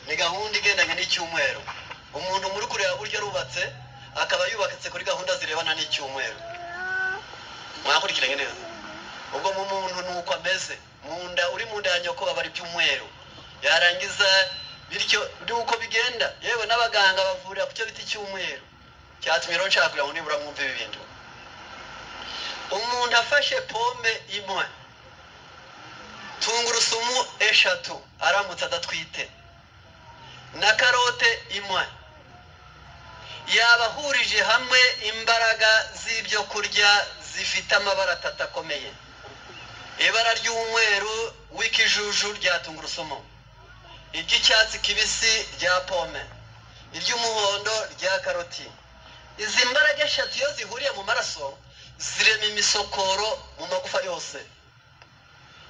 ni gahunda igendanye n'icyumweru. Umuntu muri kureba buryo rubatse akaba yubakitse kuri gahunda zirebana n'icyumweru. Mwakurikiranye neza. Ubwo mu muntu nuko ameze. Munda uri munda ya nyoko babari by'umweru. Yarangiza bityo nuko bigenda. Yewe n'abaganga bavurira ku cyo biti cy'umweru. Cyatumye rero nshaka kugira ngo nibura mwumve ibintu. Umuntu afashe pome imwe, tungurusumu eshatu aramutse adatwite, na karote imwe, yabahurije hamwe imbaraga z'ibyo kurya zifite amabara atatu akomeye. Ibara ry'umweru w'ikijuju rya tungurusumu, iry'icyatsi kibisi rya pome, iry'umuhondo rya karoti. Izi mbaraga eshatu iyo zihuriye mu maraso zirema imisokoro mu magufa yose.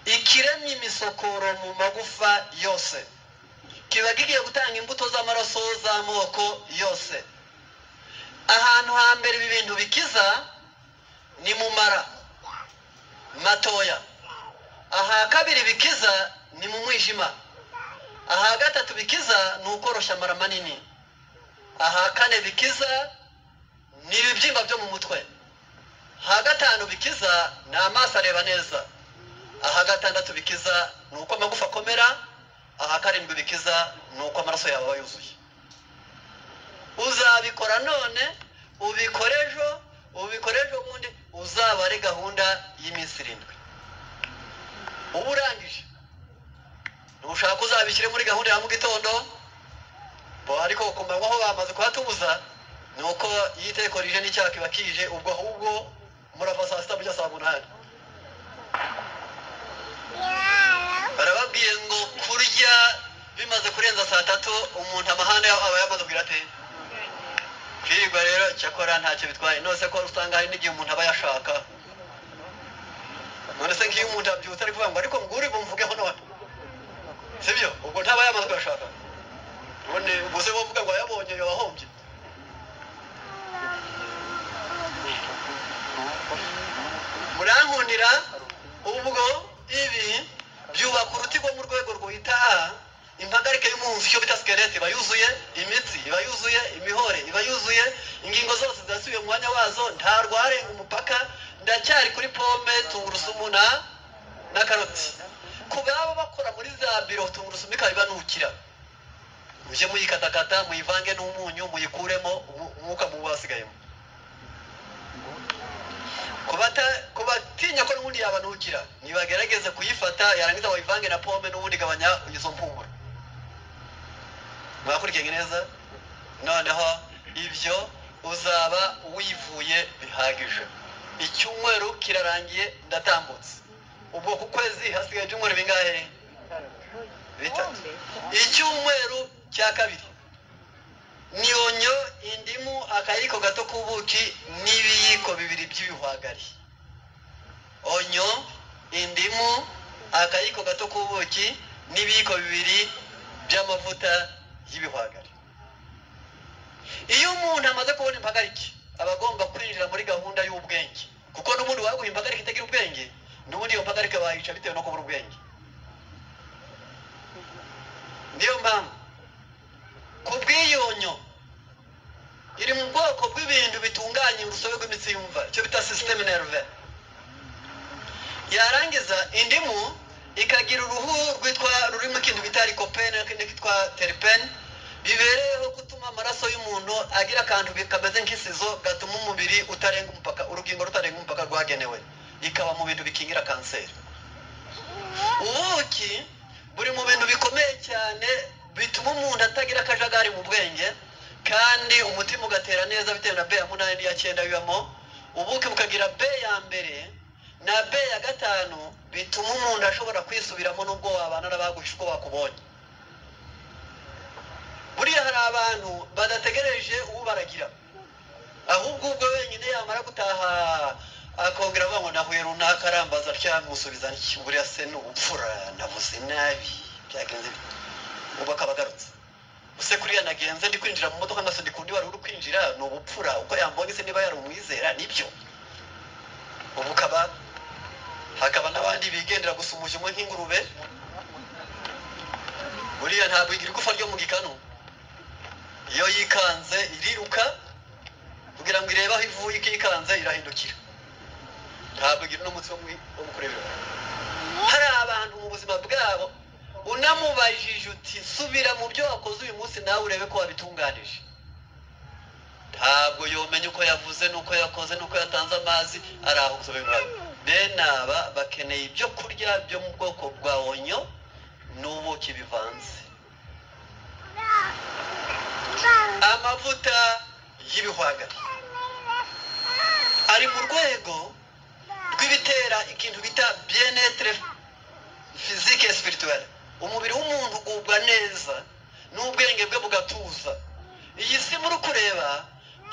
Ikiremye imisokoro mu magufa yose kiba gigiye gutanga imbuto z'amaraso z'amoko yose. Ahantu hambere ibi bintu bikiza ni mu mara matoya, aha kabiri bikiza ni mu mwijima, aha gatatu bikiza ni ukoroshya amara manini, aha kane bikiza ni ibibyimba byo mu mutwe, aha gatanu bikiza ni amaso areba neza, aha gatandatu bikiza ni uko amagufa akomera, aha karindwi bikiza ni uko amaraso yawe aba yuzuye. Uzabikora none, ubikorejo ubundi uzaba ari gahunda y'iminsi 7. Ubu urangije nushaka uzabishyire muri gahunda ya mu gitondo, ariko kumanywaho bamaze kuhatubuza nuko yiteko rije n'icyaha kiba kije, ubwo ahubwo murava saa 7 saa 8. Barababwiye ngo kurya bimaze kurenza saa 3 umuntu amahane aba yamaze kugira ate. Kwirirwa rero cyakora ntacyo bitwaye, nose ko usanga hari n'igihe umuntu aba yashaka. None se nk'iyo umuntu abyutse ari kuvuga ngo ariko nguri bumvugeho none, sibyo? Ubwo ntaba yamaze kuyashaka. None ubuse bavuga ngo yabonye yabahombye. Murankundira ubwo ibi byubaka uruti rwo mu rwego rwita impagarike y'umuntu cyo bita skelete bayuzuye, imitsi bayuzuye, imihore bayuzuye, ingingo zose zasubiye mu mwanya wazo, nta rware umupaka. Ndacyari kuri pome, tungurusumu na karoti. Kubabo bakora muri za biro tungurusumu ikaba nukira, uje muyikatakata muyivange n'umunyu muyikuremo umwuka mu wasigayemo. Kubatinya ko n'ubundi yabanukira nibagerageze kuyifata, yarangiza wayivange na pome n'ubundi gabanya izo mpumuro. Mwakurikiranye neza. Noneho ibyo uzaba wivuye bihagije. Icyumweru kirarangiye ndatambutse. Ubwo ku kwezi hasigaye ibyumweru bingahe? 3. Icyumweru cya kabiri ni onyo, indimu, akayiko gato k'ubuki n'ibiyiko 2 by'ibihwagari. Onyo, indimu, akayiko gato k'ubuki n'ibiyiko 2 by'amavuta y'ibihwagari. Iyo umuntu amaze kubona impagarike aba agomba kwinjira muri gahunda y'ubwenge, kuko n'umuntu waguha impagarike itagira ubwenge n'ubundi iyo mpagarike bayica bitewe no kubura ubwenge. Niyo mpamvu kubwiyonyo iri mu bwoko bw'ibintu bitunganya urusobe rw'imitsi yumva, cyo bita système nerveux. Yarangiza indimu ikagira uruhu rurimo ikintu bita lycopene n'ikitwa terpene, bibereyeho gutuma amaraso y'umuntu agira akantu kameze nk'isizo gatuma umubiri utarenga umupaka, urugingo rutarenga umupaka rwagenewe, ikaba mu bintu bikingira kanseri. Ubuki buri mu bintu bikomeye cyane bituma umuntu atagira akajagari mu bwenge, kandi umutima ugatera neza bitewe na B ya 8 n'iya 9 bibamo. Ubuki bukagira B ya mbere na B ya 5 bituma umuntu ashobora kwisubiramo nubwo wabana n'abaguhisha uko bakubonye. Buriya hari abantu badategereje ubaragira, ahubwo ubwo wenyine yamara gutaha akongera avuga ngo nahuye runaka arambaza cyamusubiza n'iki, buriya se n'ubupfura navuze nabi byagenze ubu akabagarutse. Use kuriya nagenze ndi kwinjira mu modoka ngaso ndikundi wari uri kwinjira n'ubupfura, uko yambonye se niba yari umwizera nibyo. Ubu hakaba n'abandi bigendera gusa umujimo nk'ingurube. buriya ntabwo igira igufa ryo mu gikanu, iyo yikanze iriruka kugira ngo irebe aho ivuye, ikikanze irahindukira, ntabwo igira n'umutsi wo kurebera. hari abantu mu buzima bwabo unamubajije uti subira mu byo wakoze uyu munsi nawe urebe ko wabitunganije, ntabwo yomenya uko yavuze n'uko yakoze n'uko yatanze amazi ari aho gusubira. bene aba bakeneye ibyo kurya byo mu bwoko bwa onyo n'ubuki bivanze, amavuta y'ibihwagari ari mu rwego rw'ibitera ikintu bita bien-être physique et spirituel. umubiri w'umuntu ugubwa neza n'ubwenge bwe bugatuza. iyi si muri kureba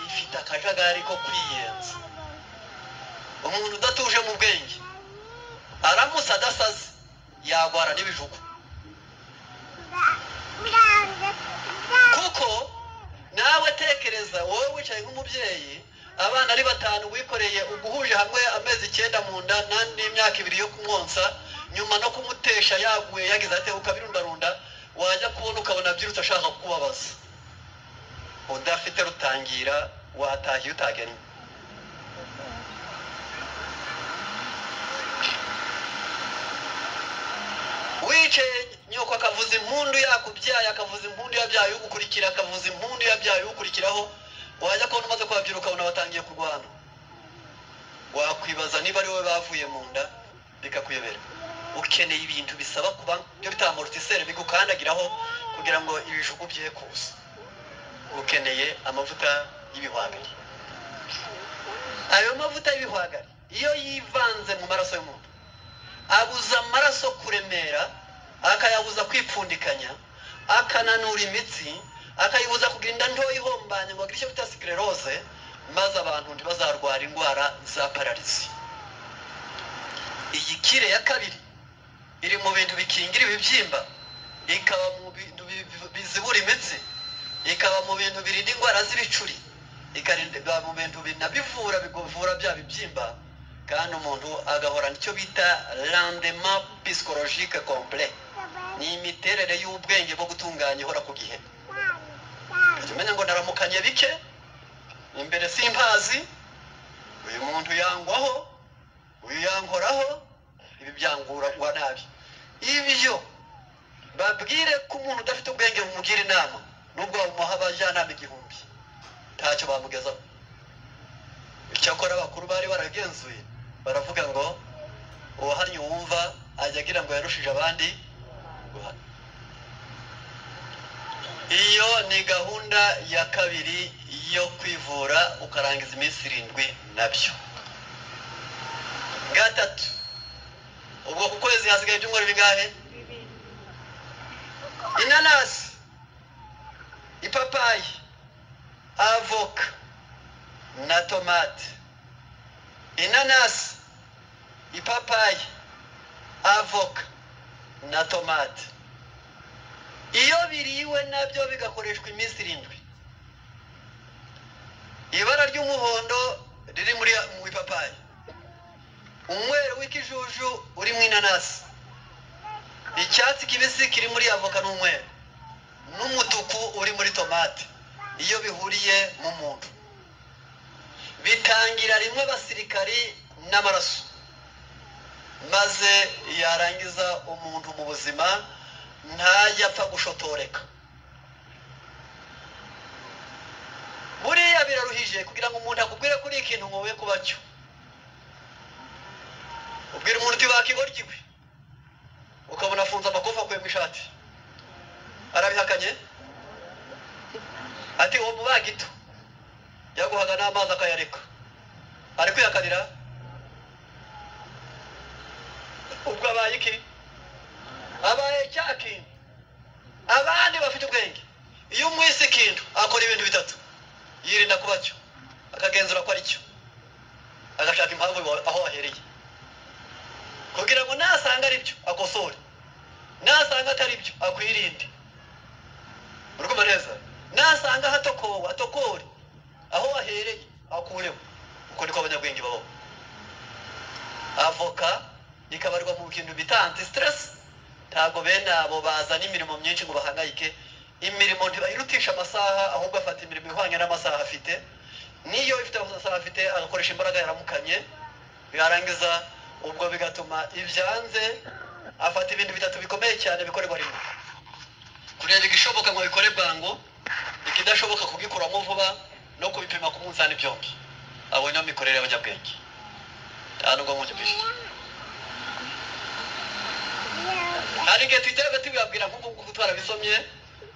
ifite akajagari ko kwiyenza. umuntu udatuje mu bwenge aramutse adasaze yagwara n'ibijugu, kuko nawe tekereza wowe wicaye nk'umubyeyi, abana ari 5 wikoreye uguhuje hamwe amezi 9 mu nda n'imyaka 2 yo kumwonsa, nyuma no kumutesha yaguye yagize ate ukabirundarunda, wajya kubona ukabona byirutse ashaka kukubabaza, udafite rutangira watahiye utagennye. wicaye nyoko akavuza impundu yakubyaye, akavuza impundu yabyaye ugukurikira, akavuza impundu yabyaye ugukurikiraho, wajya kubona umaze kubabyiruka ukabona batangiye kurwana, wakwibaza niba ari wowe bavuye mu nda bikakuyobera. ukeneye ibintu bisaba kuba byo bita amortisseur bigukandagiraho kugira ngo ibijugu bye kuza. ukeneye amavuta y'ibihwagari. ayo mavuta y'ibihwagari iyo yivanze mu maraso y'umuntu abuza amaraso kuremera, akayabuza kwipfundikanya, akananura imitsi, akayibuza kugira inda ntoya ihombanye ngo agire icyo bita sclerose, maze abantu ntibazarwara indwara za paralisi. iyi kire ya kabiri iri mu bintu bikingira ibibyimba, ikaba mu bintu bizibura imitsi, ikaba mu bintu birinda indwara z'ibicuri, ikarinda mu bintu binabivura biguvura bya bibyimba, kandi umuntu agahora nicyo bita rendement psychologique complet. ni imiterere y'ubwenge bwo gutunganya ihora ku gihe. umenya ngo naramukanye bike imbere simpazi, uyu muntu yangwaho, uyu yankoraho, ibi byangurwa nabi. ibyo babwire ko umuntu udafite ubwenge bumugira inama, nubwo bamuha abajyanama 1000 ntacyo bamugezaho. icyakora abakuru bari baragenzuye baravuga ngo uwahannye wumva ajya agira ngo yarushije abandi guhana. iyo ni gahunda ya kabiri yo kwivura ukarangiza iminsi 7 nabyo. gatatu, ubwo ku kwezi hasigaye ibyumweru bingahe? inanasi, ipapayi, avoka na tomate. inanasi, ipapayi, avoka na tomate. iyo biriwe nabyo bigakoreshwa iminsi 7, ibara ry'umuhondo riri muri mu ipapayi, umweru w'ikijuju uri mu inanasi, icyatsi kibisi kiri muri avoka n'umweru, n'umutuku uri muri tomate. iyo bihuriye mu muntu bitangira rimwe abasirikari n'amaraso, maze yarangiza umuntu mu buzima ntajya apfa gushotoreka. buriya biraruhije kugira ngo umuntu akubwire kuri ikintu ngowe kuba cyo. ubwira umuntu uti bakigoryiwe, ukabona afunze amakofa akuye mu ishati, arabihakanye ati uwo mubagito yaguhaga n'amazi akayareka, ari kwihakanira. ubwo abaye iki? abaye cya kintu. abandi bafite ubwenge, iyo umwise ikintu akora ibintu 3: yirinda kuba cyo, akagenzura ko ari cyo, agashaka impamvu aho ahereye, kugira ngo nasanga ari byo akosore, nasanga atari byo akwirinde. urumva neza? nasanga hatokowe atokore, aho ahereye akureho. uko niko abanyabwenge babaho. avoka ikabarwa mu kintu bita anti stress, ntabwo bene abo bazana imirimo myinshi ngo bahangayike. Imirimo ntibayirutisha amasaha, ahubwo afata imirimo ihwanye n'amasaha afite. Niyo ifite amasaha afite agakoresha imbaraga yaramukanye, yarangiza ubwo bigatuma ibyanze afata ibintu bitatu bikomeye cyane bikorerwa rimwe. Kureba igishoboka ngo bikore bwangu, ikidashoboka kugikuramo vuba no kubipima ku munzani byombi. Abo niyo mikorere y'abanyabwenge. Ntabwo mu by'ukuri hari igihe twitega tubibabwira nk'uko gutwara bisomye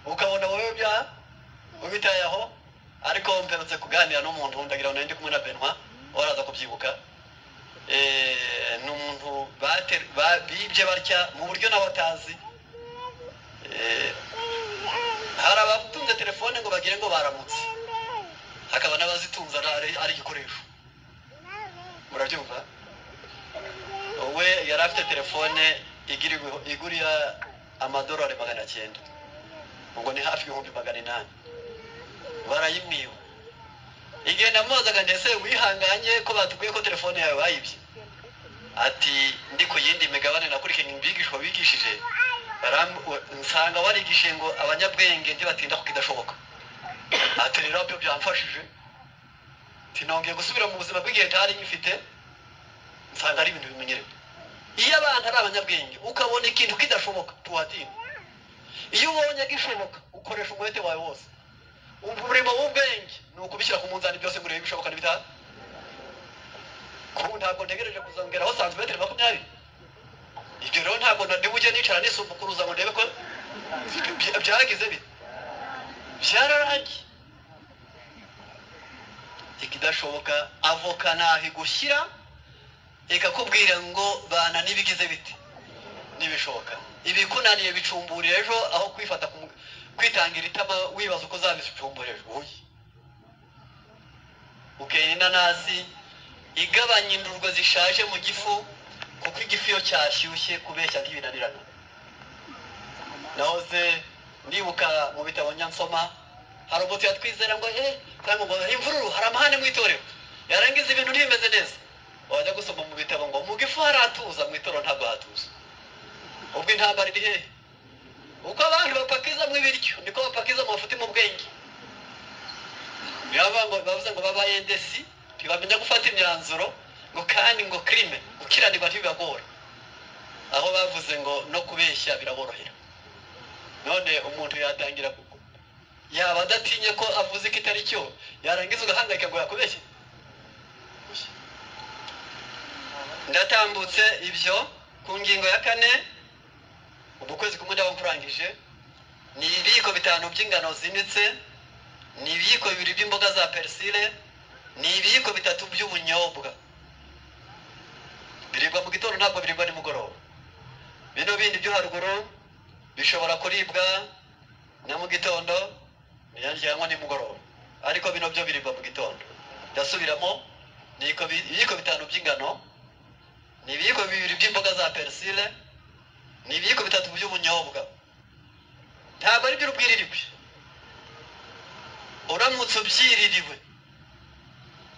ukabona wowe bya ubitayeho, ariko mperutse kuganira n'umuntu ndagira ngo ndi kumwe na Benwa waraza kubyibuka. N'umuntu bibye batya mu buryo n'abatazi. Hari abatunze telefone ngo bagire ngo baramutse, hakaba n'abazitunze ari igikoresho. Murabyumva? We yari afite telefone igurira amadolari 900, ngo ni hafi y'ibihumbi 800. Barayimwiba. Igihe namubazaga ndetse wihanganye ko batubwiye ko telefone yawe bayibye, ati ndi ku yindi migabane nakurikiye imbigishwa bigishije, nsanga warigishe ngo abanyabwenge ntibatinda ku kidashoboka. Ati rero byo byamfashije, tinongeye gusubira mu buzima bw'igihe ntari nyifite, nsanga ari ibintu bimenyerewe. Iyo abantu ari abanyabwenge ukabona ikintu kidashoboka tuwatinda, iyo ubonye gishoboka ukoresha umwete wawe wose. Umurimo w'ubwenge ni ukubishyira ku munzani byose ngo urebe ibishoboka n'ibitari. Kuko ntabwo ntegereje kuzongeraho santimetero 20. Ibyo rero ntabwo ndi bujye nicara nisumbukuruza ngo ndebe ko byagize bite. Byararangiye. Ikidashoboka avoka nahi gushyira ikakubwira ngo bana nibigize bite nibishoboka. Ibikunaniye bicumburira ejo aho kwifata kwitangira itama wibaza uko zabicumburira ejo. Ukeye inanasi igabanya indurwe zishaje mu gifu, kuko igifu yo cyashyushye kubeshya ntibinanirana. Nahoze ndibuka mu bitabo nyansoma, hari ubwo yatwizera ngo kandi ngo imvururu hari amahane mu itorero, yarangiza ibintu ntibimeze neza. Wajya gusoma mu bitabo ngo mu gifu haratuza, mu itorero ntabwo hatuza. Ubwo intambara iri hehe? Uko abantu bapakiza mu ibiryo niko bapakiza mu mafuti mu bwenge. Bavuze ngo babaye ndesi ntibamenya gufata imyanzuro, ngo kandi ngo crime ukiranirwa ntibibagora. Aho bavuze ngo no kubeshya biraborohera. None umuntu yatangira yaba adatinye ko avuze kitari cyo, yarangiza ugahangayika ngo yakubeshye. Ndatambutse ibyo ku ngingo ya 4. Ubukwezi kumwe ndabamfurangije ni ibiko 5 by'ingano zinitse, ni ibiko 2 by'imboga za persile, ni ibiko 3 by'ubunyobwa. Biribwa mu gitondo ntabwo biribwa ni mugoroba. Bino bindi byo haruguru bishobora kuribwa na mu gitondo cyangwa ni mugoroba, ariko bino byo biribwa mu gitondo. Ndasubiramo, ni ibiko 5 by'ingano, ni ibiko 2 by'imboga za persile, ni ibiko 3 by'ubunyobwa. Ntabwo ari by'urubwirirwe. Uramutse ubyiririwe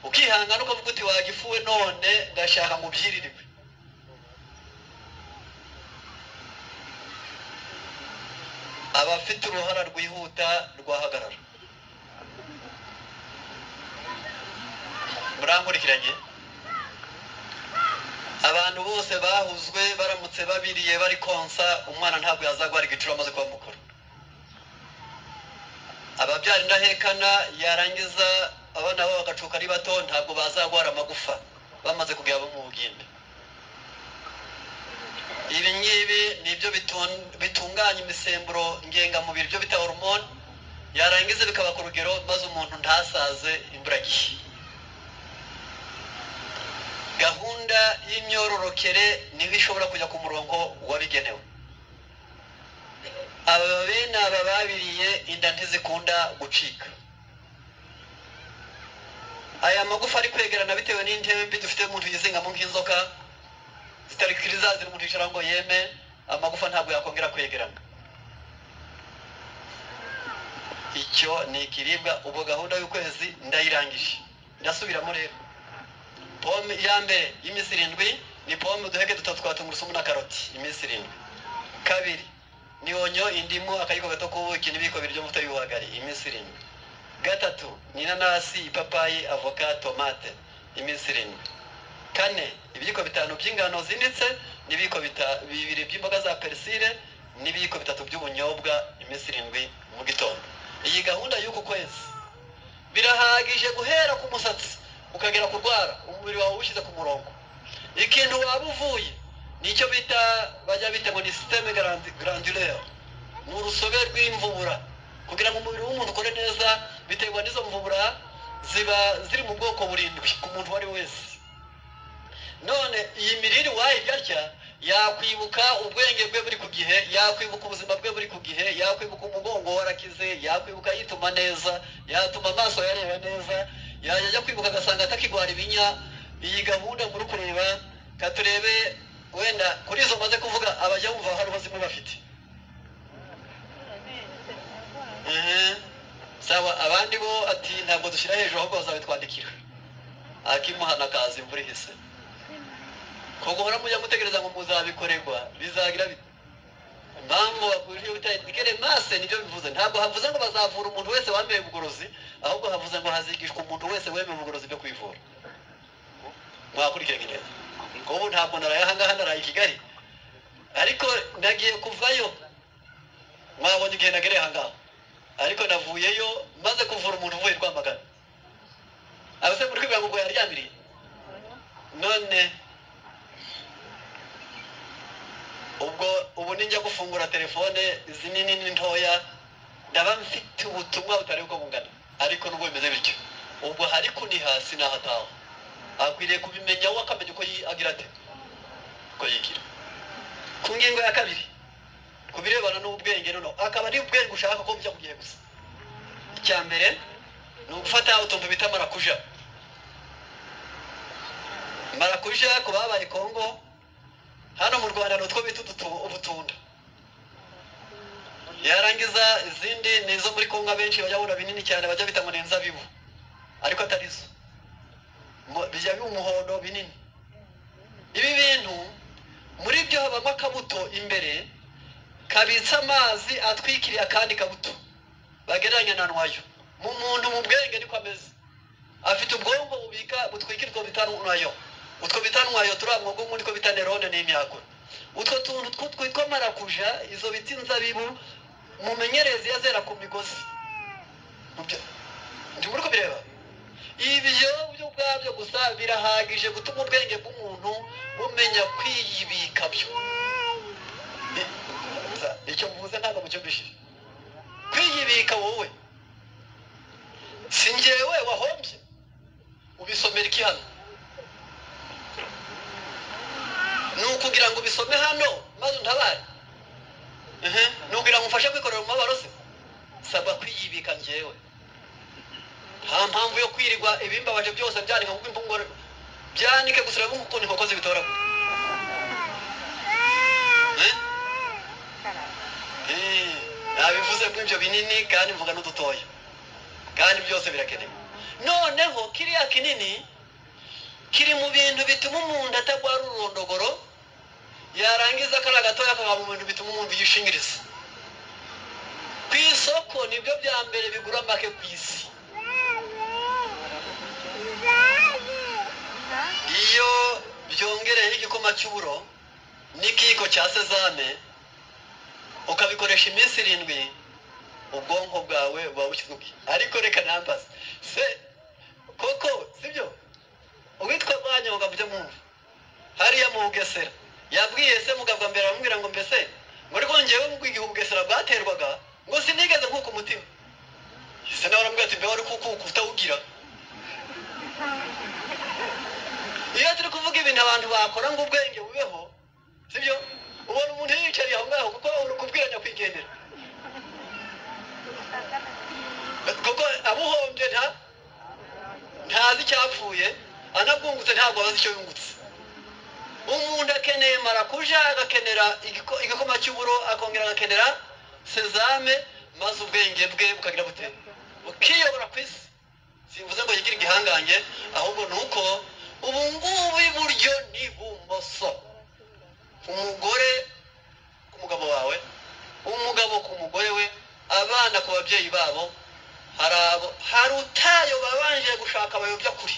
ukihangana ukavuga uti wagifuwe none ndashaka mu byiririwe, abafite uruhara rwihuta rwahagarara. Murankurikiranye? Abantu bose bahuzwe baramutse babiriye bari konsa, umwana ntabwo yazagwara igiciro amaze kuba mukuru. Ababyara indahekana yarangiza abana babo bagacuka ari bato, ntabwo bazagwara amagufa bamaze kugera mu bugimbi. Ibi ngibi nibyo bitunganya imisemburo ngengamubiri, byo bita hormone, yarangiza bikaba ku rugero maze umuntu ntasaze imburagihe. Gahunda y'imyororokere niho ishobora kujya ku murongo wabigenewe. Aba bene aba babiriye inda ntizikunda gucika. Aya magufa ari kwegerana bitewe n'intebe mbi dufite umuntu yizinga mu nk'inzoka zitari kiriza ziri umuntu yicara ngo yeme, amagufa ntabwo yakongera kwegerana. Icyo ni ikiribwa. Ubwo gahunda y'ukwezi ndayirangije, ndasubiramo rero. Pome ya mbere y'iminsi 7 ni pome uduheke 3 twa tungurusumu na karoti iminsi 7. kabiri ni onyo, indimu, akayiko gato k'ubuki n'ibiko biryo muto y'ubuhagari iminsi 7. gatatu ni inanasi, ipapayi, avoka, tomate iminsi 7. kane ibiyiko 5 by'ingano zinitse n'ibiyiko 2 by'imboga za persile n'ibiyiko 3 by'ubunyobwa iminsi 7 mu gitondo. Iyi gahunda y'uko kwezi birahagije guhera ku musatsi ukagera kurwara umubiri wawe ushize ku murongo. Ikintu waba uvuye nicyo bajya bita ngo ni systeme glandulaire, ni urusobe rw'imvubura, kugira ngo umubiri w'umuntu ukore neza biterwa n'izo mvubura ziba ziri mu bwoko burindwi ku muntu wari wese. None iyi mirire wayirya yakwibuka ubwenge bwe buri ku gihe, yakwibuka ubuzima bwe buri ku gihe, yakwibuka umugongo warakize, yakwibuka yituma neza, yatuma amaso yareba neza, yajya kwibuka agasanga atakigwara ibinya. Iyi gahunda muri kureba katurebe wenda kuri izo maze kuvuga abajya bumva hari ubuzima bafite. Sawa, abandi bo ati ntabwo dushyira hejuru ahubwo bazabitwandikira akimuhana kazi imvura ihise. Kogora mujya mutegereza ngo muzabikorerwa bizagira bite? Impamvu bakuje bitandikere mase nibyo bivuze. Ntabwo havuze ngo bazavura umuntu wese wambaye ubugorozi, ahubwo havuze ngo hazigishwa umuntu wese wemeye ubugorozi byo kwivura. Mwakurikiranye neza. Ubu ntabwo naraye ahangaha naraye i Kigali, ariko nagiye kuvayo mwabonye igihe nagereye ahangaha, ariko navuyeyo maze kuvura umuntu uvuye Rwamagana. Abase muri kwibanga ngo yaryamiriye. None ubu ninjya gufungura telefone zinini n'intoya ndaba mfite ubutumwa butari bwo bungana, ariko nubwo bimeze bityo ubwo hari kuni hasi n'ahataho akwiriye kubimenya wakamenya uko agira ate ko yigira. Ku ngingo ya kabiri kubirebana n'ubwenge, noneho akaba ari ubwenge ushaka ko bijya kugiye gusa. Icya mbere ni ugufata utuntu bita marakuja. Marakuja ku babaye Kongo, hano mu Rwanda n'utwo bita ubutunda. Yarangiza izindi nizo muri Kongo benshi bajya bura binini cyane bajya bita ngo n'inzabibu, ariko atarizo bijya by'umuhondo binini. Ibi bintu muri byo habamo akabuto imbere kabitsa amazi atwikiriye akandi kabuto bagereranya na nwayo. Mu muntu mu bwenge niko ameze, afite ubwonko bubika butwikira utwo bitanwayo. Utwo bitanwayo turamwogo muri ko bita nerone n'imyakura. Utwo tuntu twitwa marakuja, izo biti nzabibu mumenyereze yazera ku migozi. Ndi muri ko bireba ibyo byo bwabyo gusa birahagije gutuma ubwenge bw'umuntu bumenya kwiyibika byo. Icyo mvuze ntabwo mucyumvishije. Kwiyibika wowe si njyewe wahombye ubisomera iki hano? Nukugira ngo bisome hano maze ntabare. Nukugira ngo mfashe kwikorera mu mabaro se? Saba kwiyibika njyewe. Nta mpamvu yo kwirirwa ibimbabaje byose byanika kuko impungore byanike gusura nk'uko inkoko zibitora. Nabivuze muri ibyo binini kandi mvuga n'udutoya, kandi byose birakenewe. Noneho kiriya kinini kiri mu bintu bituma umuntu atagwara ururondogoro, yarangiza akara gatoya akaba mu bintu bituma umuntu yishingiriza. Ku isoko nibyo bya mbere bigura make ku isi. Iyo byongereho igikoma cy'uburo n'ikiko cya sezame ukabikoresha iminsi 7, ubwonko bwawe buba bukizuki. Ariko reka nambaze se koko sibyo uwitwa Mwanyonga byo mwumva hariya mu Bugesera yabwiye se mugabwa mbere aramubwira ngo mbese muri kongewe mu bw'igihugu Bugesera bwaterwaga ngo sinigeze nkuko umutima. Se nawe aramubwira ati mbe wari kuko utawugira. Iyo turi kuvuga ibintu abantu bakora ngo ubwenge bubeho sibyo, ubona umuntu yicariye aho ngaho kuko uri kubwiranya kwigendera, kuko abuhombye ntazi icyapfuye, anabwungutse ntabwo abazi icyo yungutse. Umuntu akeneye marakuja, agakenera igikoma cy'uburo, akongera agakenera sezame, maze ubwenge bwe bukagira bute ukiyobora ku isi. Simvuze ngo yigire igihangange, ahubwo nuko ubu ngubu iburyo n'ibumoso. Umugore umugabo wawe, umugabo ku mugore we, abana ku babyeyi babo. Hari utayo babanje gushaka abayobya kuri,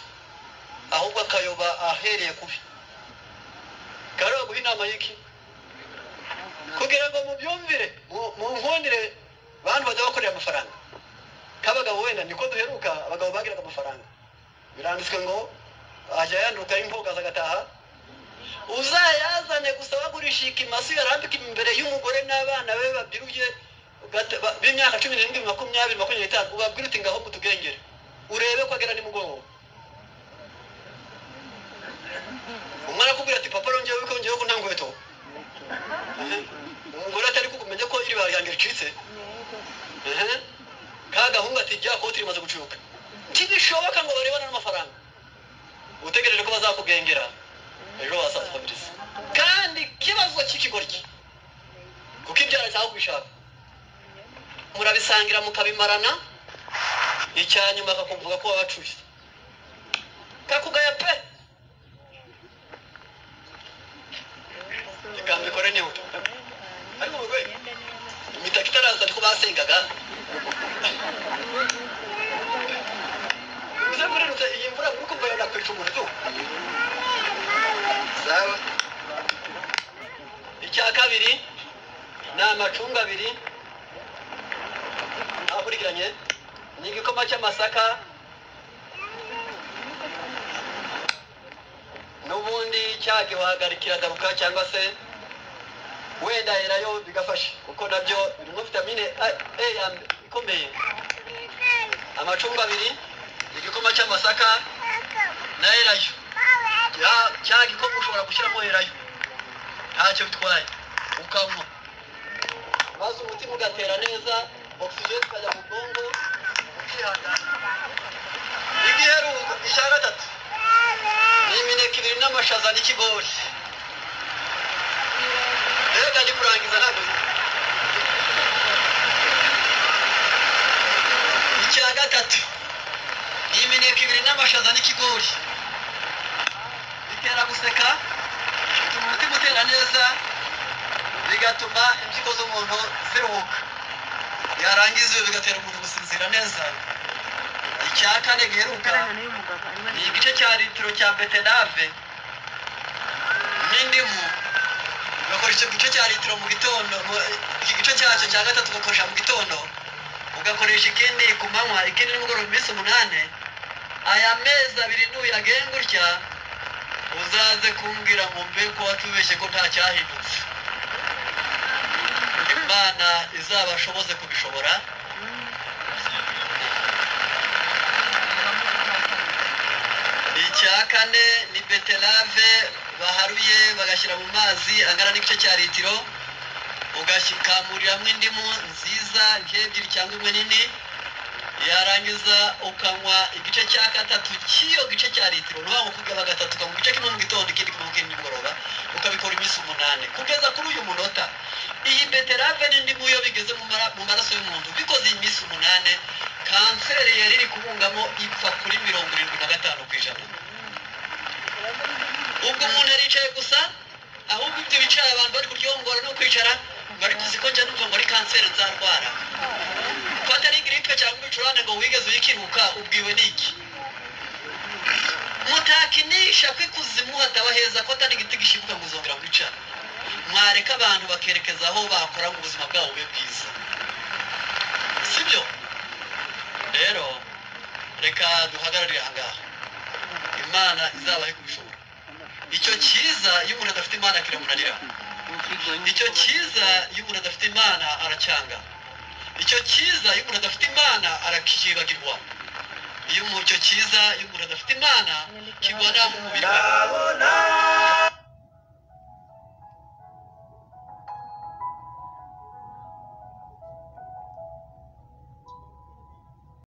ahubwo akayoba ahereye kubi. Karo guha inama y'iki kugira ngo mubyumvire, mu nkundire bantu bajya bakorera amafaranga. Kabagabo wenda niko duheruka, abagabo bagiraga amafaranga, biranditswe ngo ajya yanduka imboga zagataha. Uzayazane gusa bagurisha ikimasi yarambika imbere y'umugore n'abana be babyiruye b'imyaka 17, 20, 25, ubabwira uti ngaho mutugengere urebe ko agera nimugoroba. Umwana akubwira ati papa rongewe wikongewe ko nta nkweto, umugore atari kukumenya ko iri bari yange ricitse. Kagahungu ati jya ko turimaze gucuka, ntibishoboka ngo barebana n'amafaranga, utegereje ko bazakugengera ejo wasazabiriza. Kandi kibazo cy'ikigoryi kuko ibyara cyangwa ubishaka murabisangira mukabimarana, icyanyuma akakumvuga ko wabacuye kakugaya pe. Ikambikore ni uto ariko ubwo imitaka itaraza ariko basengaga uze muri rute iyi mvura kuko mbaye nakwica umuntu. Sawa. Icya kabiri ni amacunga abiri akurikiranye, ni igikoma cy'amasaka n'ubundi cyagihagarikira daruka cyangwa se wenda erayo bigafasha kuko nabyo birimo vitamine A ikomeye. Amacunga abiri, igikoma cy'amasaka na erayo. Cyagikoma ushobora gushyiramo erayo ntacyo bitwaye ukanywa, maze umutima ugatera neza, oxygen ikajya mu bwonko ukihangana. Igiheruka icya gatatu ni imineke 2 n'amashaza n'ikigori. Reka ndi kurangiza ntabwo. Icya gatatu ni imineke 2 n'amashaza n'ikigori. Bitera guseka, bituma umutima utera neza, bigatuma impyiko z'umuntu ziruhuka, yarangiza bigatera umuntu gusinzira neza. Icya kane giheruka ni igice cya litiro cya beterave n'indimu. Ugakoresha igice cya litiro mu gitondo, iki gice cyacyo cya gatatu ugakoresha mu gitondo, ugakoresha ikindi ku manywa, ikindi nimugoroba iminsi 8. Aya mezi 2 nuyagenga utya uzaze kumbwira ngo mbe ko watubeshye ko nta cyahindutse. Imana izabashoboze kubishobora. Icya kane ni beterave baharuye bagashyira mu mazi angana n'igice cya litiro, ugashyikamuriramo indimu nziza nk'ebyiri cyangwa imwe nini, yarangiza ukanywa igice cya gatatu cy'iyo gice cya litiro. Nubaho kugaba gatatu ukanywa igice kimwe mu gitondo, ikindi kimwe mu nimugoroba, ukabikora iminsi 8 kugeza kuri uyu munota. Iyi beterave n'indimu yo bigeze mu maraso y'umuntu, bikoze iminsi 8, kanseri yari iri kubungamo ipfa kuri 75%. Ubwo umuntu yaricaye gusa, ahubwo ibyo bicaye abantu bari kuryongora no kwicara, bari kuziko njya numva ngo ari kanseri nzarwara. Ko atari gripe cyangwa ibicurane ngo wigeze uyikiruka, ubwiwe n'iki? Mutakinisha kwikuzimu hataba heza, ko atari igiti gishibuka ngo uzongera kwica. Mwareka abantu bakerekeza aho bakora mu buzima bwabo bwe bwiza, sibyo? Rero reka duhagararire ahangaha, Imana izabahe kubishobora. Icyo cyiza iyo umuntu adafite Imana kiramunanira, icyo cyiza iyo umuntu adafite Imana aracyanga, icyo cyiza iyo umuntu adafite Imana arakibagirwa, icyo cyiza iyo umuntu adafite Imana kigwa nta mubiri.